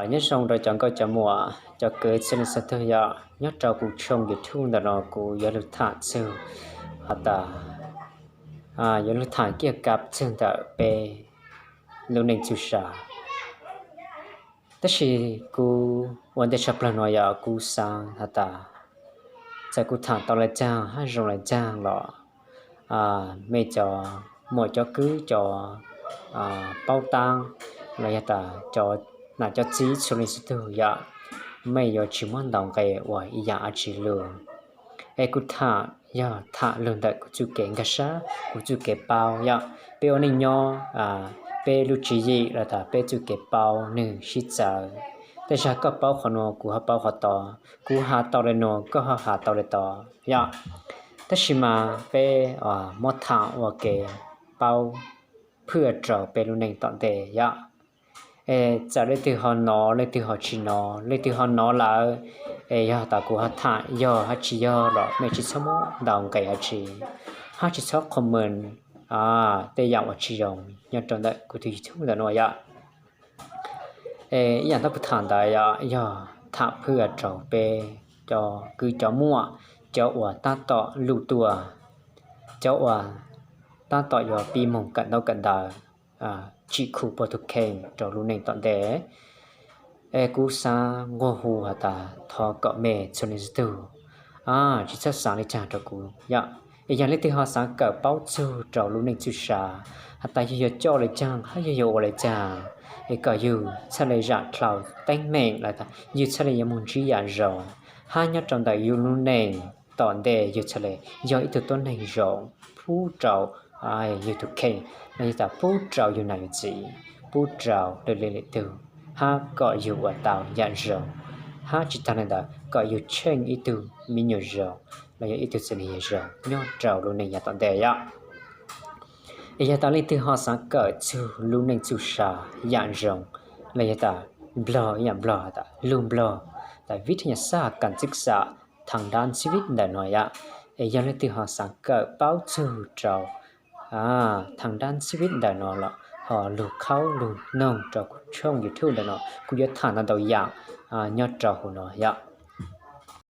nhất xong rồi chọn coi chọn mùa cho cưới sinh sát thôi ya nhất trâu cụ trông được thương là nó cụ giờ được thả sư ta giờ được thả kia cặp chân ta về lâu nên chú sa tất nhiên cụ vấn đề sắp lần này ya cụ sang ta sẽ cụ thả tao lại trang hay rồi lại trang lọ mấy cho mỗi cho cứ cho bao tang là ta cho là cho chí cho nên sự ya mấy giờ chỉ muốn đồng cái và ý ya chỉ lừa cụ thả ya thả lừa tại cụ chú kén cái啥cụ chú kén bao ya bé ông này nhỏ bé lúc chỉ gì là ta bé chú kén bao nữa xí giờแต่ฉันก็เป้าขนมกูหาเป้าขต่อกูหาต่อเลยโนก็หาต่อเลยต่อยะแต่ชิมาเป้มดทางว่าเกเป้าเพื่อจะเป็นรุ่นหนึ่งตอนเดียะจะเลยตีหอนอเลยตีหอชินอเลยตีหอนอแล้วยะตากูหาถ่ายย่อหาชิย่อหรอไม่ชิสมอดาวไก่หาชิหาชิชอบคอมเมนต์แต่อยากว่าชิยองยังจำได้กูที่ทุ่งแต่น้อยะอย่างถ้าพูดถามได้ย่อถ้าเพื่อจะไปจะคือจะมั่วจะว่าตาต่อลูตัวจะว่าตาต่อยอปีมงกันเรากันได้ชีคูปทุกเข่งจะรู้ในตอนเดกูสางัวหูหาตาทอเกาะเมย์ชนิดตัวจิตสังในจานจะกูอย่างเล็กที่หาสังเกตเป้าจูจะรู้ในจุดชาหาตาเยอะจ่อเลยจังให้เยอะเลยจังก็อยู่ทะเลจัดเราแต่งเมงเลยท่าอยู่ทะเลยมุนจีอย่างรองห้ายัดจำได้อยู่นู่นเองตอนเดย์อยู่ทะเลย่อยตัวต้นในรองผู้เจ้าอยู่ทุกเข่งในแต่ผู้เจ้าอยู่ไหนจีผู้เจ้าเรื่อยๆตัวห้าก็อยู่ว่าเตาอย่างรองห้าจิตทางนั้นก็อยู่เชิงอีตัวมีอยู่รองแล้วอีตัวเสนียรองย้อนเจ้ารู้ในอย่างตอนเดย์ยาตาลิที่หาสังเกตจูลุนจูชาอย่างจงเลยตาบลออย่างบลอตาลุมบลอแต่วิทยาศาสตร์การศึกษาทางด้านชีวิตได้หน่อยยาลิที่หาสังเกตเป้าจูเจ้าทางด้านชีวิตได้หน่อยละหอลูกเขาลูกน้องเจ้าช่องอยู่ที่ได้หน่อยกูจะทานนั่นตัวอย่างยอดเจ้าหัวหน่อย